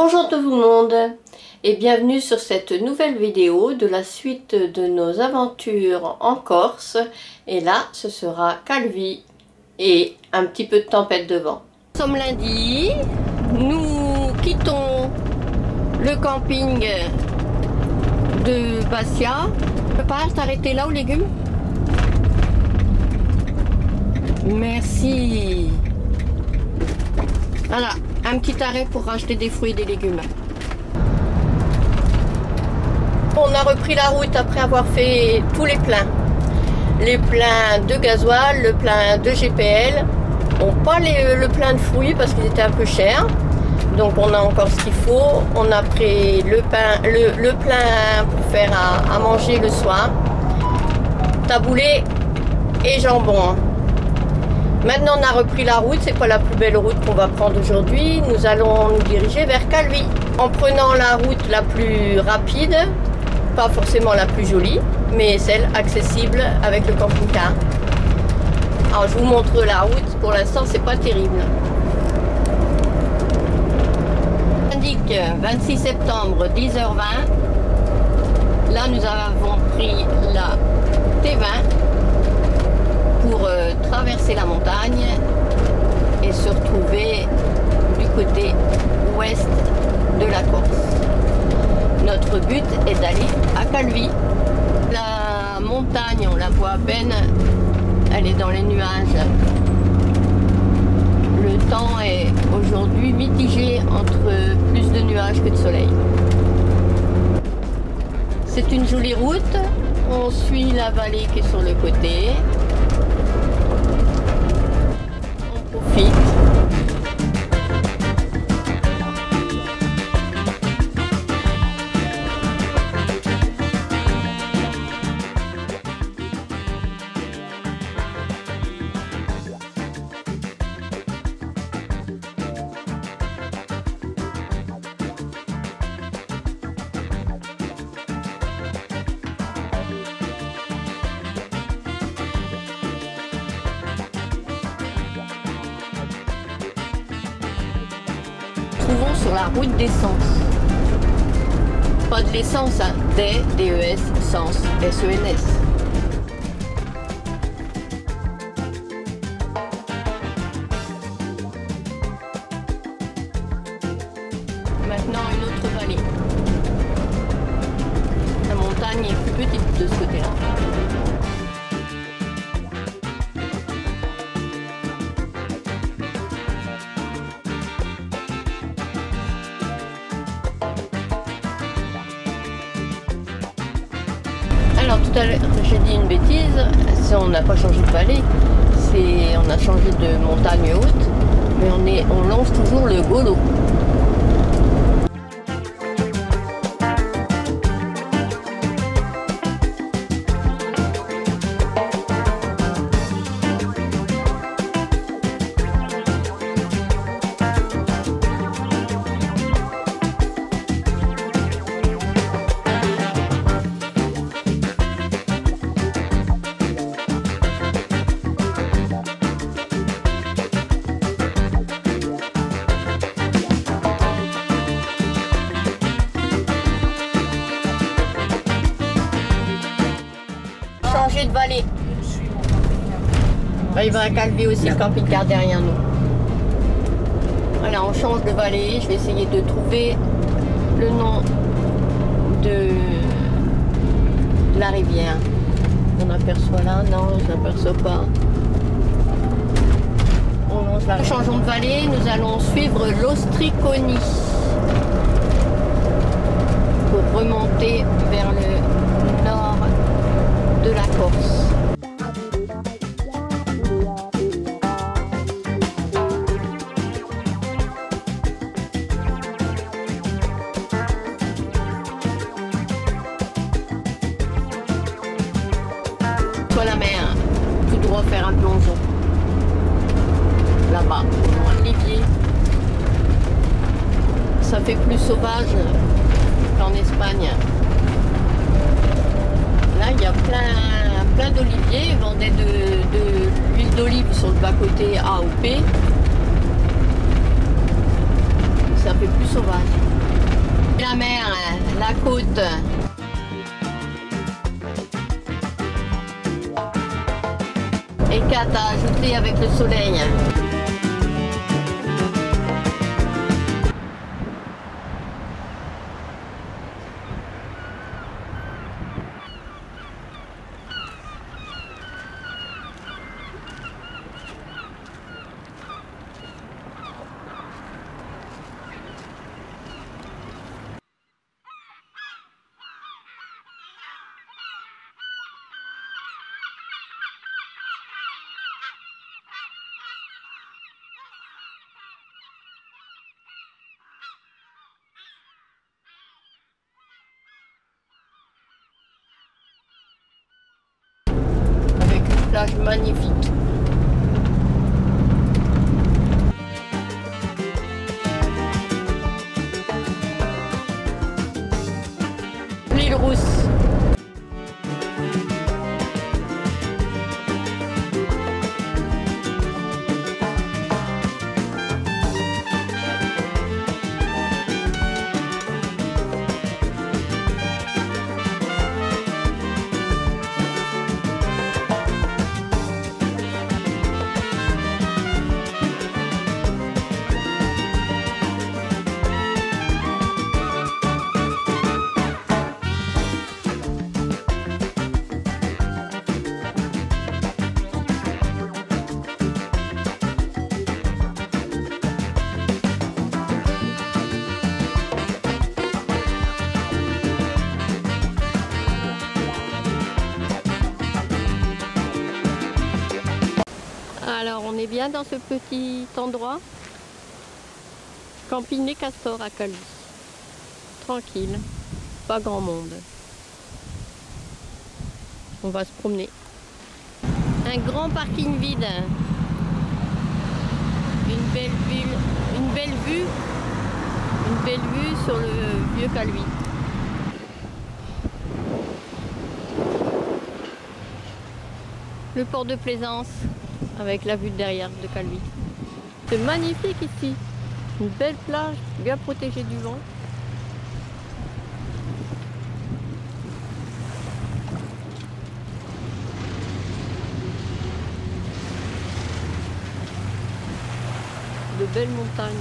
Bonjour tout le monde et bienvenue sur cette nouvelle vidéo de la suite de nos aventures en Corse. Et là, ce sera Calvi et un petit peu de tempête de vent. Nous sommes lundi, nous quittons le camping de Bastia. Tu peux pas t'arrêter là aux légumes? Merci. Voilà, un petit arrêt pour racheter des fruits et des légumes. On a repris la route après avoir fait tous les pleins. Les pleins de gasoil, le plein de GPL. Bon, pas le plein de fruits parce qu'ils étaient un peu chers. Donc on a encore ce qu'il faut. On a pris le plein pour faire à manger le soir. Taboulé et jambon. Maintenant on a repris la route, c'est pas la plus belle route qu'on va prendre aujourd'hui. Nous allons nous diriger vers Calvi en prenant la route la plus rapide, pas forcément la plus jolie, mais celle accessible avec le camping-car. Alors je vous montre la route, pour l'instant c'est pas terrible. Indique 26 septembre 10h20. Là nous avons pris la T20 pour traverser la montagne et se retrouver du côté ouest de la Corse. Notre but est d'aller à Calvi. La montagne, on la voit à peine, elle est dans les nuages. Le temps est aujourd'hui mitigé entre plus de nuages que de soleil. C'est une jolie route, on suit la vallée qui est sur le côté. Profite. Sur la route d'essence. Pas de l'essence, hein. D-E-S, sens, S-E-N-S. Maintenant une autre vallée. La montagne est plus petite de ce côté-là. Alors tout à l'heure j'ai dit une bêtise, on n'a pas changé de vallée, on a changé de montagne haute, mais on longe toujours le Golo. Changer de vallée. Il va à Calvi aussi, le camping-car derrière nous. Voilà, on change de vallée. Je vais essayer de trouver le nom de la rivière. On aperçoit là? Non, je n'aperçois pas. Changeons de vallée, nous allons suivre l'Ostriconi pour remonter vers le nord de la Corse. Sur la mer, tout droit faire un plongeon. Là-bas, au Olivier. Ça fait plus sauvage qu'en Espagne. Là, il y a plein d'oliviers. Ils vendaient de l'huile d'olive sur le bas-côté A ou P. Ça fait plus sauvage. route. Et 4 à ajouter avec le soleil. Plage magnifique. L'île Rousse. Alors on est bien dans ce petit endroit. Camping Les Castors à Calvi. Tranquille, pas grand monde. On va se promener. Un grand parking vide. Une belle vue sur le vieux Calvi. Le port de Plaisance avec la vue de derrière de Calvi. C'est magnifique ici. Une belle plage, bien protégée du vent. De belles montagnes.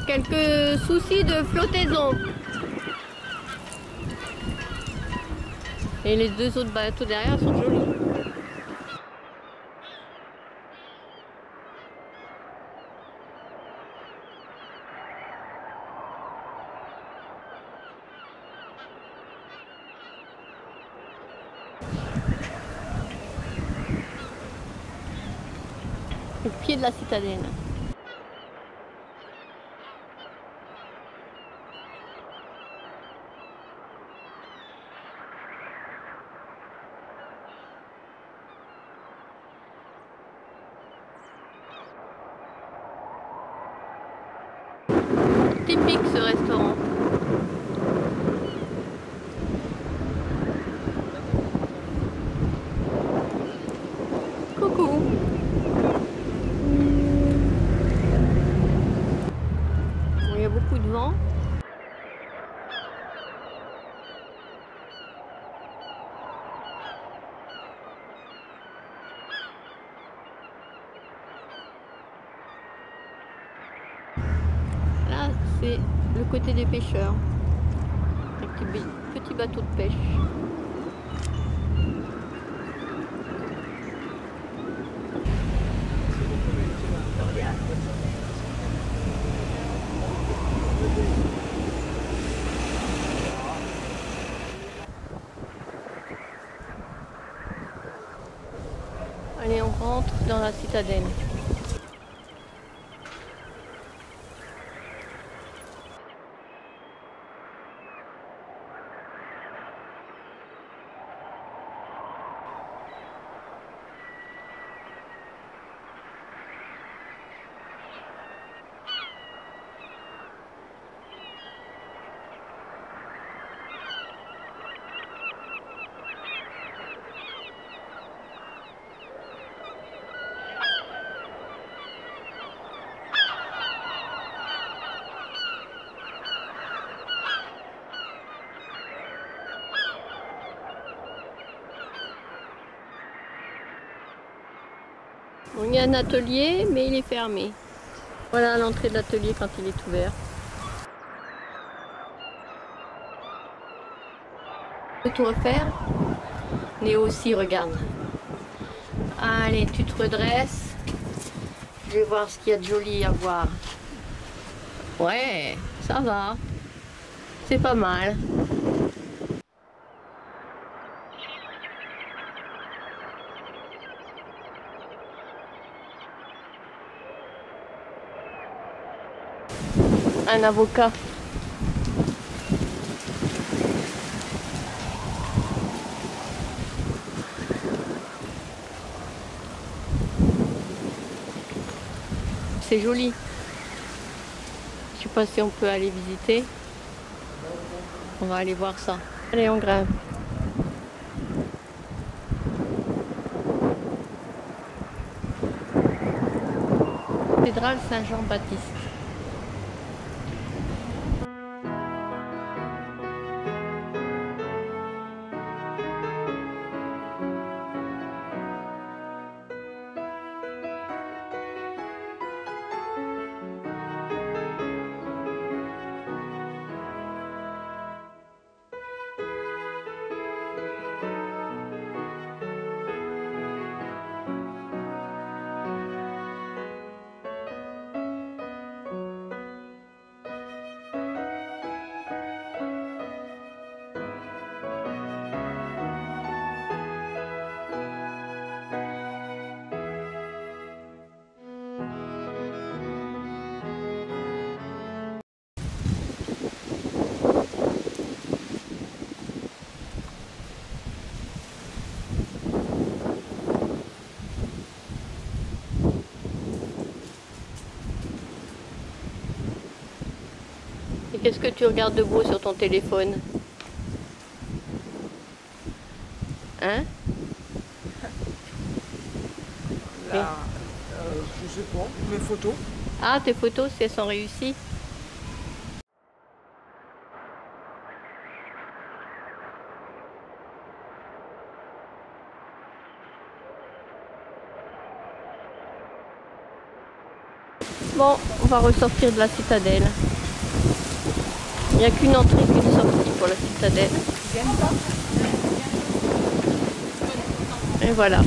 Quelques soucis de flottaison. Et les deux autres bateaux derrière sont jolis. Au pied de la citadelle. Typique ce restaurant. Coucou. Bon, il y a beaucoup de vent. Là, c'est le côté des pêcheurs. Avec des petits bateaux de pêche. Allez, on rentre dans la citadelle. Il y a un atelier, mais il est fermé. Voilà l'entrée de l'atelier quand il est ouvert. Tout refaire. Néo aussi, regarde. Allez, tu te redresses. Je vais voir ce qu'il y a de joli à voir. Ouais, ça va. C'est pas mal. Un avocat. C'est joli. Je sais pas si on peut aller visiter. On va aller voir ça. Allez, on grimpe. Cathédrale Saint-Jean-Baptiste. Et qu'est-ce que tu regardes de beau sur ton téléphone? Hein? Là, je sais pas, mes photos. Ah, tes photos, si elles sont réussies? Bon, on va ressortir de la citadelle. Il n'y a qu'une entrée, qu'une sortie pour la citadelle. Et voilà.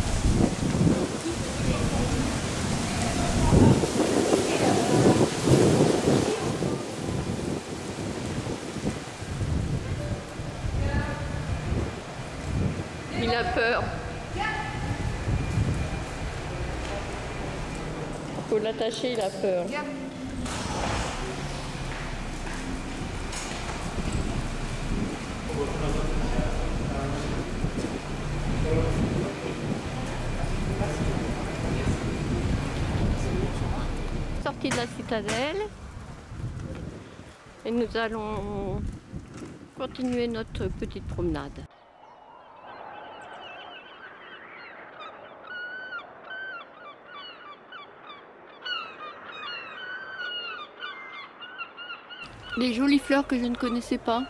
Il a peur. Il faut l'attacher, il a peur. Sortie de la citadelle et nous allons continuer notre petite promenade. Des jolies fleurs que je ne connaissais pas.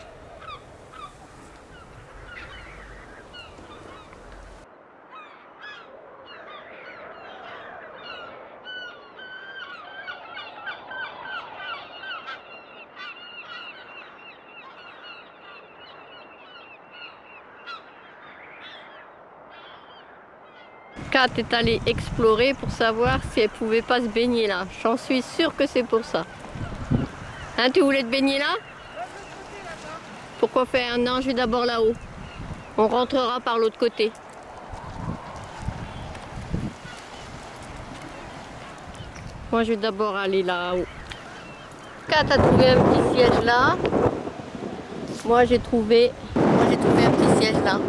Kat est allée explorer pour savoir si elle pouvait pas se baigner là. J'en suis sûre que c'est pour ça. Hein, tu voulais te baigner là? Pourquoi faire? Non, je vais d'abord là-haut. On rentrera par l'autre côté. Moi, je vais d'abord aller là-haut. Kat a trouvé un petit siège là. Moi, j'ai trouvé un petit siège là.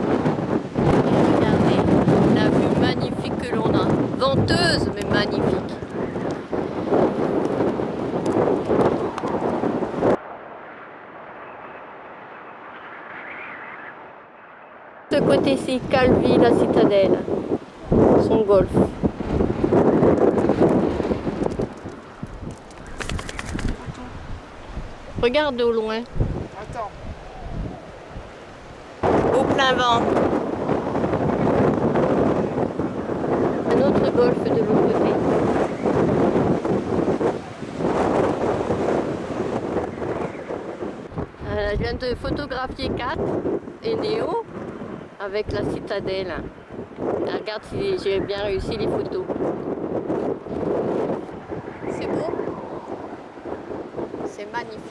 Regardez la vue magnifique que l'on a. Venteuse, mais magnifique. De ce côté-ci, Calvi, la citadelle, son golfe. Regarde au loin. Attends. Au plein vent. Un autre le golfe de l'autre côté. Je viens de photographier Kat et Néo avec la citadelle. Regarde si j'ai bien réussi les photos. C'est beau. C'est magnifique.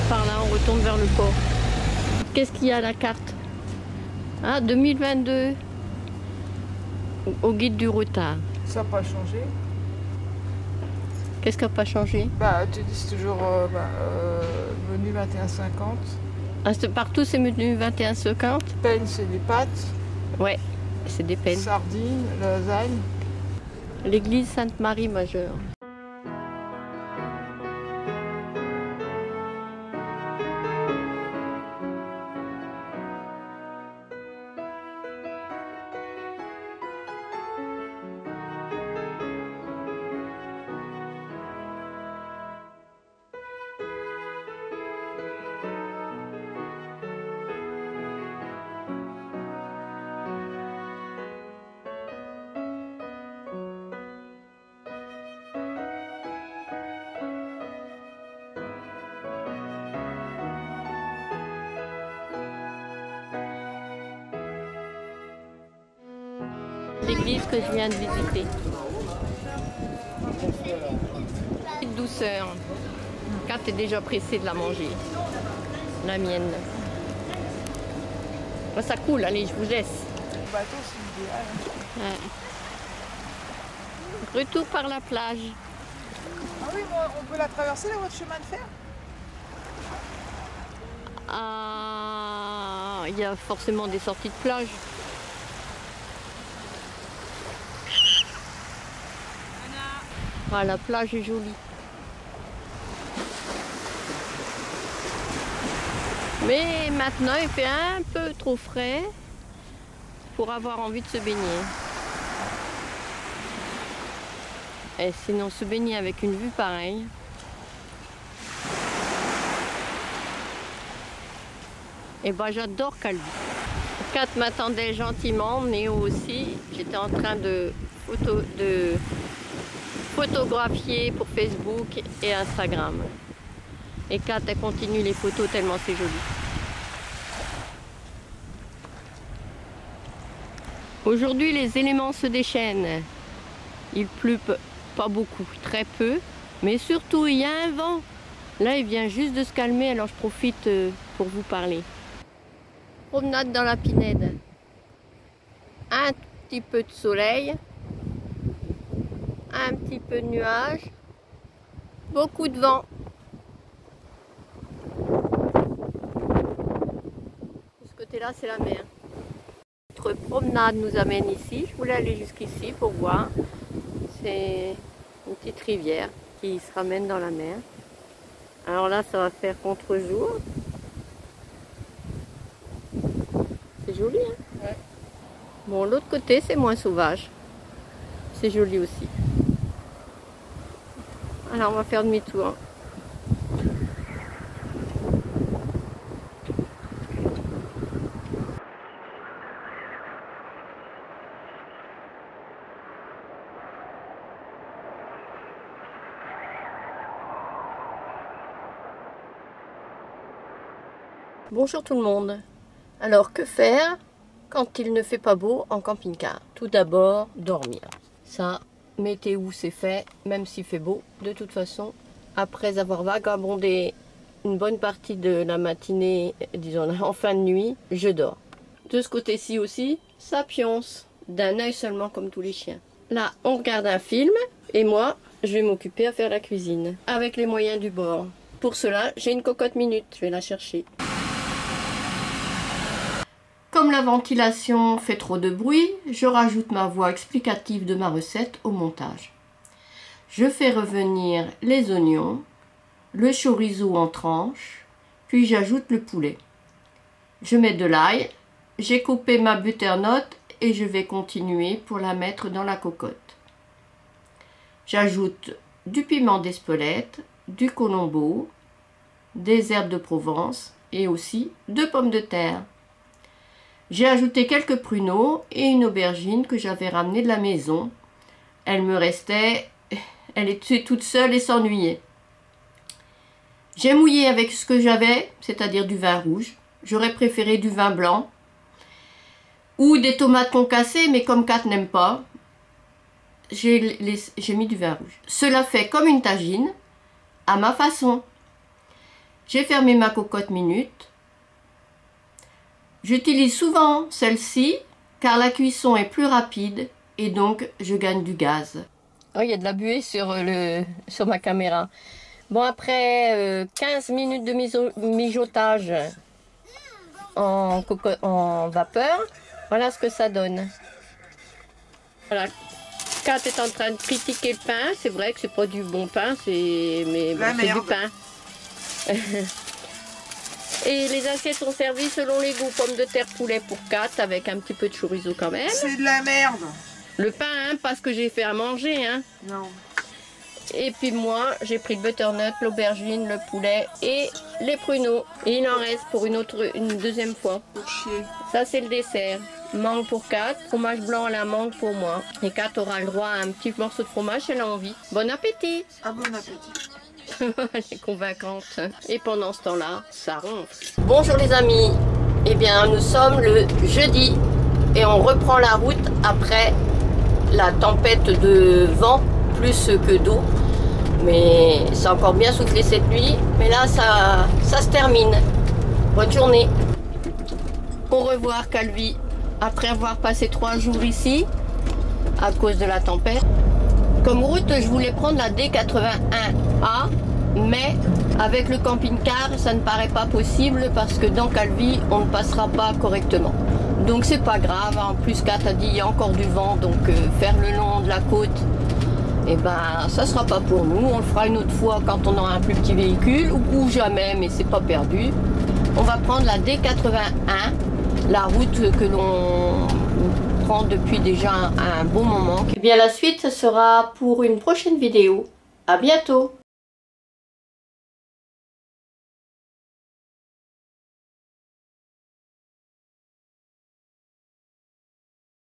Par là, on retourne vers le port. Qu'est-ce qu'il y a à la carte? Ah, 2022. Au guide du retard. Ça n'a pas changé. Qu'est-ce qui n'a pas changé? Bah, tu dis c'est toujours menu 21,50. Ah, partout c'est menu 21,50. Peine, c'est des pâtes. Ouais, c'est des peines. Sardines, lasagne. L'église Sainte-Marie Majeure. L'église que je viens de visiter. Petite douceur. Kat est déjà pressée de la manger. La mienne. Bah, ça coule, allez, je vous laisse. Le bateau, c'est idéal. Ouais. Retour par la plage. Ah oui, on peut la traverser, la voie de chemin de fer? Ah, il y a forcément des sorties de plage. Ah, la plage est jolie. Mais maintenant, il fait un peu trop frais pour avoir envie de se baigner. Et sinon, se baigner avec une vue pareille. Et ben, j'adore Calvi. Kat m'attendait gentiment, Néo aussi. J'étais en train de photographier pour Facebook et Instagram. Et Kat, elle continue les photos tellement c'est joli. Aujourd'hui, les éléments se déchaînent. Il pleut pas beaucoup, très peu, mais surtout il y a un vent. Là, il vient juste de se calmer, alors je profite pour vous parler. Promenade dans la Pinède. Un petit peu de soleil. Un petit peu de nuages, beaucoup de vent. De ce côté-là, c'est la mer. Notre promenade nous amène ici. Je voulais aller jusqu'ici pour voir. C'est une petite rivière qui se ramène dans la mer. Alors là, ça va faire contre-jour. C'est joli, hein? Ouais. Bon, l'autre côté, c'est moins sauvage. C'est joli aussi. Alors on va faire demi-tour. Bonjour tout le monde. Alors que faire quand il ne fait pas beau en camping-car? Tout d'abord, dormir. Ça, mettez où c'est fait, même s'il fait beau. De toute façon, après avoir vagabondé une bonne partie de la matinée, disons en fin de nuit, je dors. De ce côté-ci aussi, ça pionce, d'un œil seulement comme tous les chiens. Là, on regarde un film et moi, je vais m'occuper à faire la cuisine avec les moyens du bord. Pour cela, j'ai une cocotte minute, je vais la chercher. Comme la ventilation fait trop de bruit, je rajoute ma voix explicative de ma recette au montage. Je fais revenir les oignons, le chorizo en tranches, puis j'ajoute le poulet. Je mets de l'ail, j'ai coupé ma butternut et je vais continuer pour la mettre dans la cocotte. J'ajoute du piment d'Espelette, du colombo, des herbes de Provence, et aussi 2 pommes de terre. J'ai ajouté quelques pruneaux et une aubergine que j'avais ramenée de la maison. Elle me restait, elle était toute seule et s'ennuyait. J'ai mouillé avec ce que j'avais, c'est-à-dire du vin rouge. J'aurais préféré du vin blanc ou des tomates concassées, mais comme Kat n'aime pas, j'ai mis du vin rouge. Cela fait comme une tagine, à ma façon. J'ai fermé ma cocotte minute. J'utilise souvent celle-ci car la cuisson est plus rapide et donc je gagne du gaz. Oh, il y a de la buée sur ma caméra. Bon, après 15 minutes de mijotage en vapeur, voilà ce que ça donne. Voilà. Kat est en train de critiquer le pain. C'est vrai que c'est pas du bon pain, mais bon, c'est du pain. Et les assiettes sont servies selon les goûts. Pommes de terre, poulet pour Kat avec un petit peu de chorizo quand même. C'est de la merde. Le pain, hein, pas ce que j'ai fait à manger. Hein. Non. Et puis moi, j'ai pris le butternut, l'aubergine, le poulet et les pruneaux. Et il en reste pour une deuxième fois. Pour chier. Ça, c'est le dessert. Mangue pour Kat, fromage blanc à la mangue pour moi. Et Kat aura le droit à un petit morceau de fromage si elle a envie. Bon appétit! Ah, bon appétit! Elle est convaincante. Et pendant ce temps-là, ça ronfle. Bonjour les amis. Eh bien, nous sommes le jeudi et on reprend la route après la tempête de vent plus que d'eau. Mais ça a encore bien soufflé cette nuit. Mais là, ça se termine. Bonne journée. Au revoir Calvi. Après avoir passé 3 jours ici, à cause de la tempête. Comme route, je voulais prendre la D81A, mais avec le camping-car, ça ne paraît pas possible parce que dans Calvi, on ne passera pas correctement. Donc c'est pas grave, en plus Kat a dit il y a encore du vent, donc faire le long de la côte, eh ben ça sera pas pour nous. On le fera une autre fois quand on aura un plus petit véhicule, ou jamais, mais c'est pas perdu. On va prendre la D81, la route que l'on prend depuis déjà un bon moment. Et bien la suite, ce sera pour une prochaine vidéo. À bientôt!